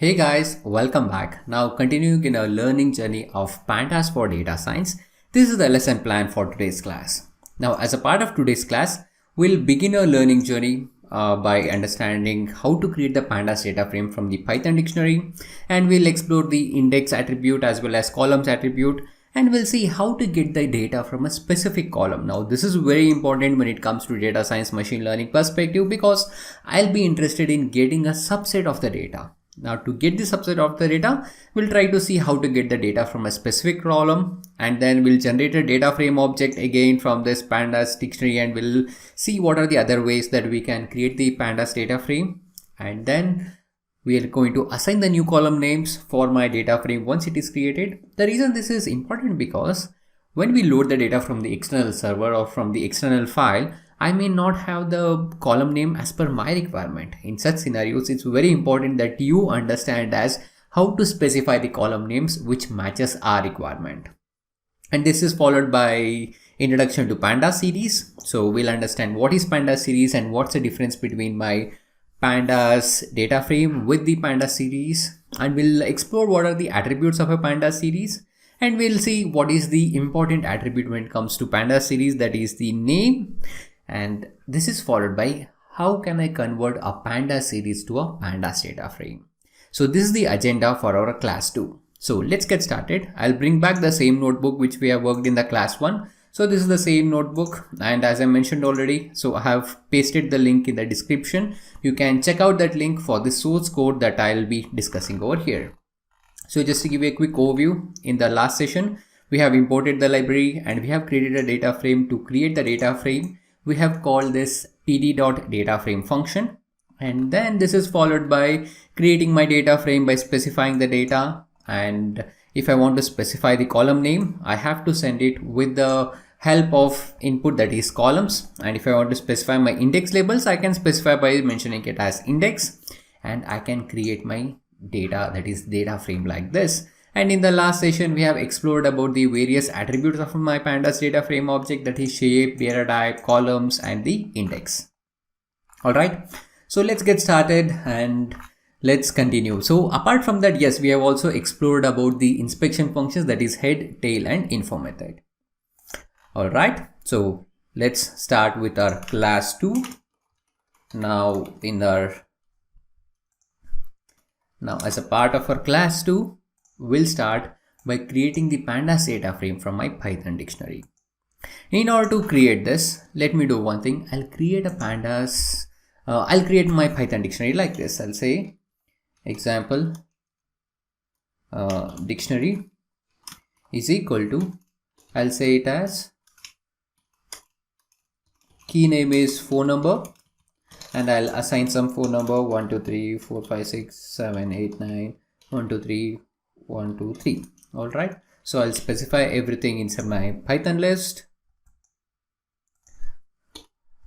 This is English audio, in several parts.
Hey guys, welcome back. Now continuing in our learning journey of Pandas for data science, this is the lesson plan for today's class. Now as a part of today's class, we'll begin our learning journey by understanding how to create the Pandas data frame from the Python dictionary, and we'll explore the index attribute as well as columns attribute, and we'll see how to get the data from a specific column. Now this is very important when it comes to data science machine learning perspective because I'll be interested in getting a subset of the data. Now to get the subset of the data, we'll try to see how to get the data from a specific column, and then we'll generate a data frame object again from this Pandas dictionary, and we'll see what are the other ways that we can create the Pandas data frame. And then we are going to assign the new column names for my data frame once it is created. The reason this is important because when we load the data from the external server or from the external file, I may not have the column name as per my requirement. In such scenarios, it's very important that you understand as how to specify the column names which matches our requirement. And this is followed by introduction to Pandas series. So we'll understand what is Pandas series and what's the difference between my Pandas data frame with the Pandas series. And we'll explore what are the attributes of a Pandas series. And we'll see what is the important attribute when it comes to Pandas series, that is the name. And this is followed by how can I convert a Pandas series to a Pandas data frame. So this is the agenda for our class 2. So let's get started. I'll bring back the same notebook which we have worked in the class 1. So this is the same notebook, and as I mentioned already, so I have pasted the link in the description. You can check out that link for the source code that I'll be discussing over here. So just to give you a quick overview, in the last session, we have imported the library and we have created a data frame. To create the data frame, we have called this pd.dataframe function, and then this is followed by creating my data frame by specifying the data. And if I want to specify the column name, I have to send it with the help of input, that is columns. And if I want to specify my index labels, I can specify by mentioning it as index, and I can create my data, that is data frame, like this. And in the last session, we have explored about the various attributes of my Pandas data frame object, that is shape, data type, columns, and the index. All right, so let's get started and let's continue. So apart from that, yes, we have also explored about the inspection functions, that is head, tail, and info method. All right, so let's start with our class 2. Now as a part of our class 2, we'll start by creating the Pandas data frame from my Python dictionary. In order to create this, let me do one thing. I'll create my Python dictionary like this. I'll say example dictionary is equal to, I'll say it as key name is phone number, and I'll assign some phone number 1 2 3 4 5 6 7 8 9 1 2 3 1 2 3. All right, so I'll specify everything inside my Python list.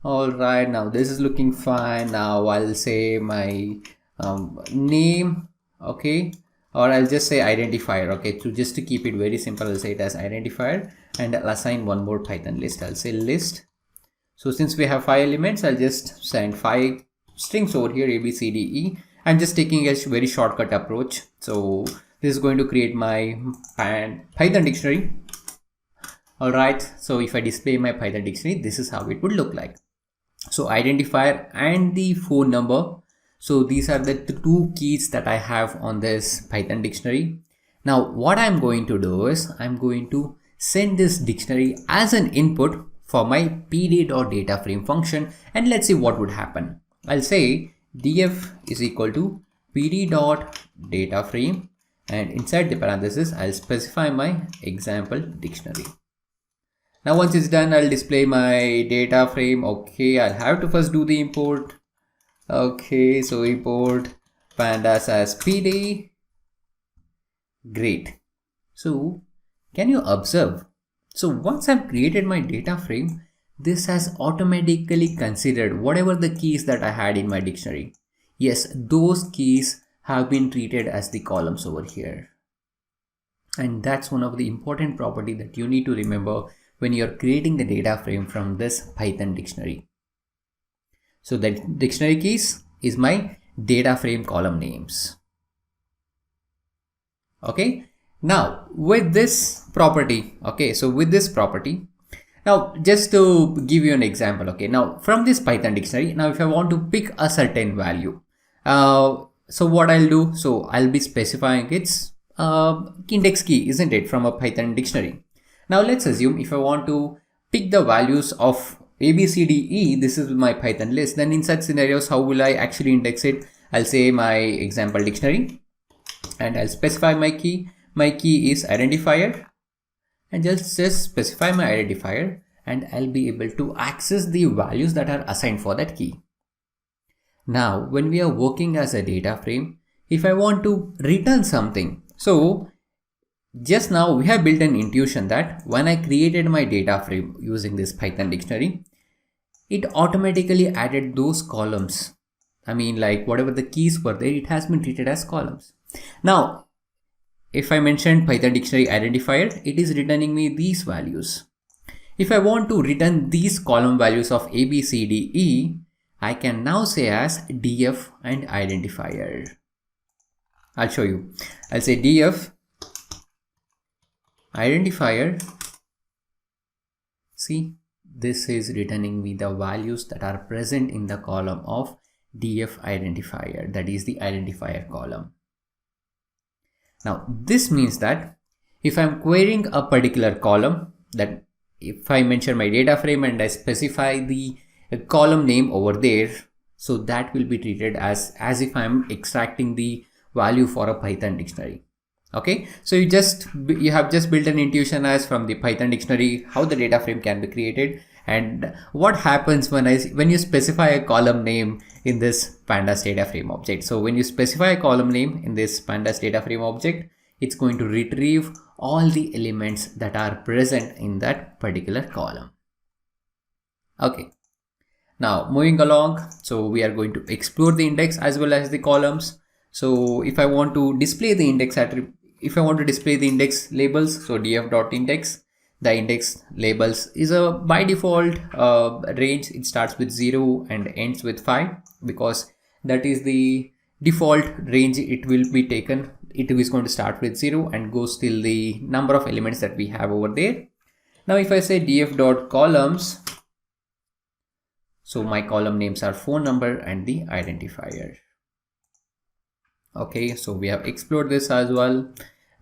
All right, now this is looking fine. Now I'll say my name, okay, or I'll just say identifier. Okay, so just to keep it very simple, I'll say it as identifier, and I'll assign one more Python list. I'll say list. So since we have 5 elements, I'll just send 5 strings over here, A, B, C, D, E. I'm just taking a very shortcut approach. So this is going to create my Python dictionary. All right, so if I display my Python dictionary, this is how it would look like. So identifier and the phone number. So these are the 2 keys that I have on this Python dictionary. Now what I'm going to do is I'm going to send this dictionary as an input for my pd.dataframe function, and let's see what would happen. I'll say df is equal to pd.dataframe, and inside the parenthesis, I'll specify my example dictionary. Now once it's done, I'll display my data frame. Okay, I'll have to first do the import. Okay, so import pandas as pd. Great. So can you observe? So once I've created my data frame, this has automatically considered whatever the keys that I had in my dictionary. Yes, those keys have been treated as the columns over here. And that's one of the important property that you need to remember when you're creating the data frame from this Python dictionary. So the dictionary keys is my data frame column names. Okay, now with this property, okay, so with this property, now just to give you an example, okay, now from this Python dictionary, now if I want to pick a certain value, so what I'll do, so I'll be specifying its index key, isn't it, from a Python dictionary. Now let's assume if I want to pick the values of A, B, C, D, E, this is my Python list, then in such scenarios, how will I actually index it? I'll say my example dictionary and I'll specify my key. My key is identifier, and just specify my identifier, and I'll be able to access the values that are assigned for that key. Now, when we are working as a data frame, if I want to return something, so just now we have built an intuition that when I created my data frame using this Python dictionary, it automatically added those columns. I mean, like whatever the keys were there, it has been treated as columns. Now, if I mentioned Python dictionary identifier, it is returning me these values. If I want to return these column values of A, B, C, D, E, I can now say as df and identifier. I'll show you. I'll say df identifier. See, this is returning me the values that are present in the column of df identifier, that is the identifier column. Now, this means that if I'm querying a particular column, that if I mention my data frame and I specify the column name over there, so that will be treated as if I'm extracting the value for a Python dictionary. Okay, so you have just built an intuition as from the Python dictionary how the data frame can be created, and what happens when you specify a column name in this Pandas data frame object. So when you specify a column name in this Pandas data frame object, it's going to retrieve all the elements that are present in that particular column. Okay, now moving along, so we are going to explore the index as well as the columns. So if I want to display the index labels, so df.index, the index labels is a by default range. It starts with 0 and ends with 5 because that is the default range. It will be taken. It is going to start with 0 and goes till the number of elements that we have over there. Now if I say df.columns, so my column names are phone number and the identifier. Okay, so we have explored this as well,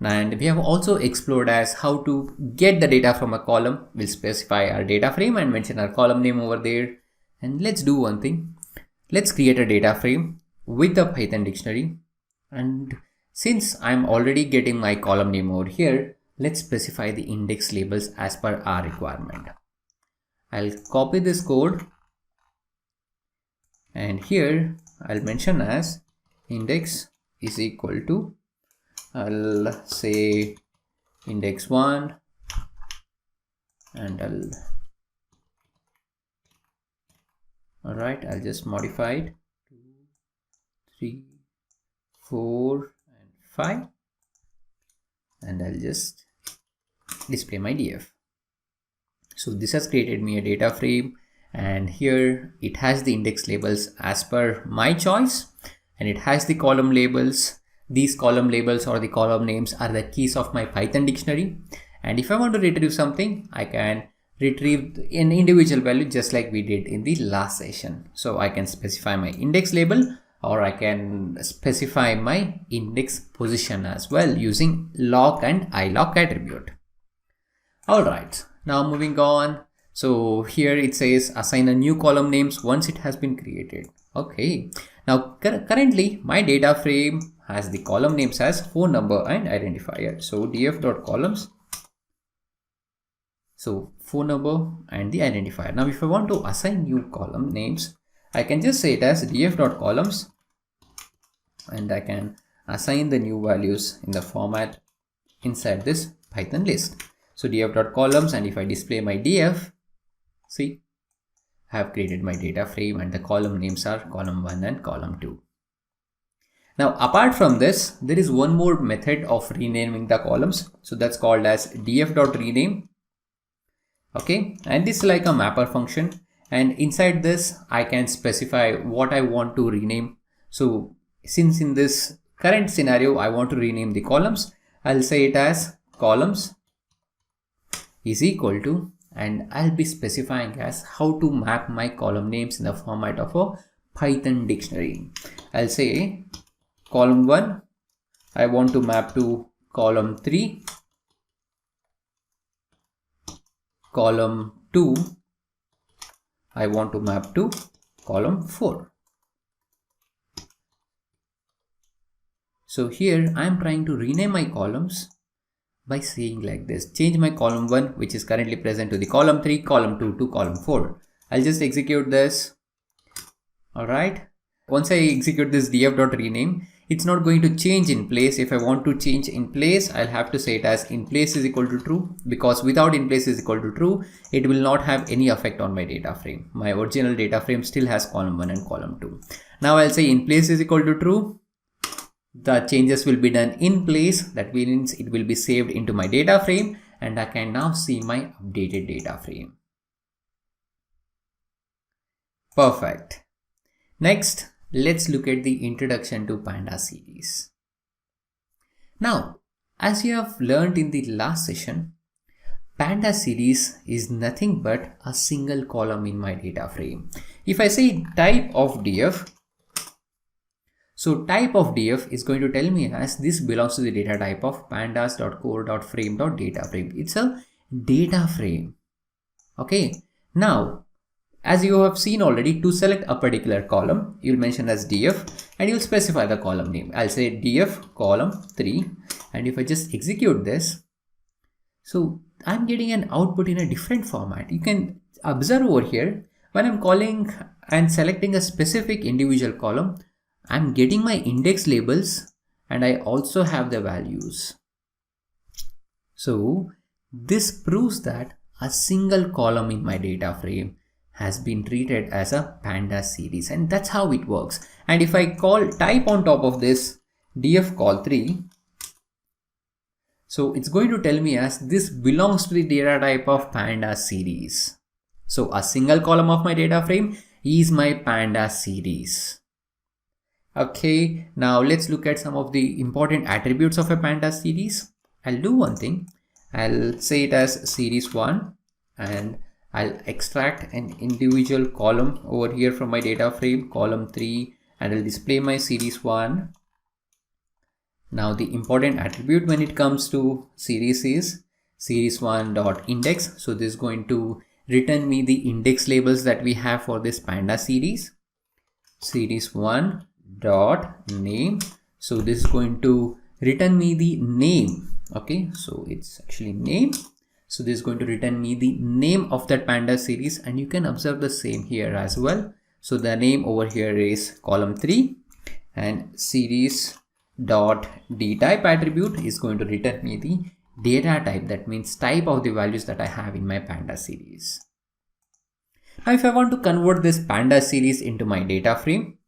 and we have also explored as how to get the data from a column. We'll specify our data frame and mention our column name over there. And let's do one thing. Let's create a data frame with the Python dictionary, and since I'm already getting my column name over here, let's specify the index labels as per our requirement. I'll copy this code, and here I'll mention as index is equal to, I'll say index 1, and I'll just modify it 2, 3, 4 and 5, and I'll just display my df. So this has created me a data frame, and here it has the index labels as per my choice, and it has the column labels. These column labels or the column names are the keys of my Python dictionary, and if I want to retrieve something, I can retrieve an individual value just like we did in the last session. So I can specify my index label, or I can specify my index position as well using lock and ilock attribute. Alright, now moving on. So here it says assign a new column names once it has been created. Okay, now currently my data frame has the column names as phone number and identifier. So df.columns, so phone number and the identifier. Now if I want to assign new column names, I can just say it as df.columns, and I can assign the new values in the format inside this Python list. So df.columns, and if I display my df, see, I have created my data frame and the column names are column 1 and column 2. Now apart from this, there is one more method of renaming the columns. So that's called as df.rename. Okay, and this is like a mapper function, and inside this I can specify what I want to rename. So since in this current scenario I want to rename the columns, I'll say it as columns is equal to, and I'll be specifying as how to map my column names in the format of a Python dictionary. I'll say column 1 I want to map to column 3, column 2 I want to map to column 4. So here I am trying to rename my columns by saying like this: change my column 1, which is currently present, to the column 3, column 2 to column 4. I'll just execute this. Alright, once I execute this df.rename, it's not going to change in place. If I want to change in place, I'll have to say it as in place is equal to true, because without in place is equal to true, it will not have any effect on my data frame. My original data frame still has column 1 and column 2. Now I'll say in place is equal to true. The changes will be done in place. That means it will be saved into my data frame, and I can now see my updated data frame. Perfect. Next, let's look at the introduction to Panda series. Now, as you have learned in the last session, Panda series is nothing but a single column in my data frame. If I say type of df, so type of df is going to tell me as this belongs to the data type of pandas.core.frame.dataframe. It's a data frame. Okay. Now, as you have seen already, to select a particular column, you'll mention as df and you'll specify the column name. I'll say df column 3, and if I just execute this, so I'm getting an output in a different format. You can observe over here, when I'm calling and selecting a specific individual column, I'm getting my index labels and I also have the values. So this proves that a single column in my data frame has been treated as a Panda series, and that's how it works. And if I call type on top of this df call 3, so it's going to tell me as this belongs to the data type of Panda series. So a single column of my data frame is my Panda series. Okay, now let's look at some of the important attributes of a Panda series. I'll do one thing. I'll say it as series 1, and I'll extract an individual column over here from my data frame, column 3, and I'll display my series 1. Now the important attribute when it comes to series is series1.index. So this is going to return me the index labels that we have for this Panda series. Series1.name. So this is going to return me the name. Okay, so it's actually name. So this is going to return me the name of that Panda series, and you can observe the same here as well. So the name over here is column 3, and series.dtype attribute is going to return me the data type, that means type of the values that I have in my Panda series. Now if I want to convert this Panda series into my data frame,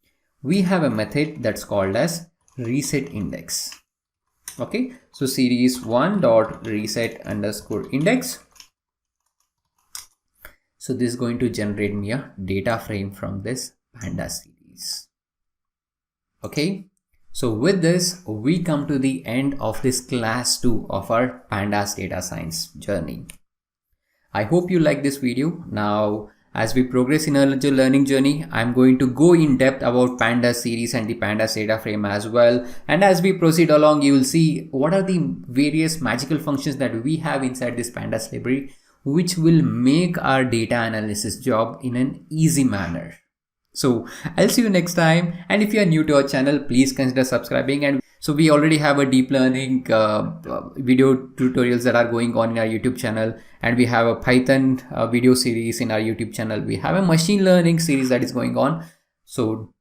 we have a method that's called as reset index. Okay, so series1.reset_index. So this is going to generate me a data frame from this Panda series. Okay, so with this, we come to the end of this class 2 of our Pandas data science journey. I hope you like this video. Now, as we progress in our learning journey, I'm going to go in depth about Pandas series and the Pandas data frame as well. And as we proceed along, you will see what are the various magical functions that we have inside this Pandas library, which will make our data analysis job in an easy manner. So I'll see you next time. And if you are new to our channel, please consider subscribing. And so we already have a deep learning video tutorials that are going on in our YouTube channel. And we have a Python video series in our YouTube channel. We have a machine learning series that is going on. So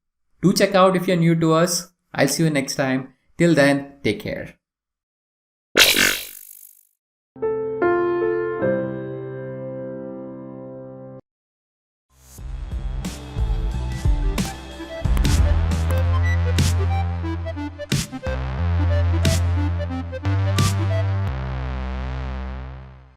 do check out if you're new to us. I'll see you next time. Till then, take care.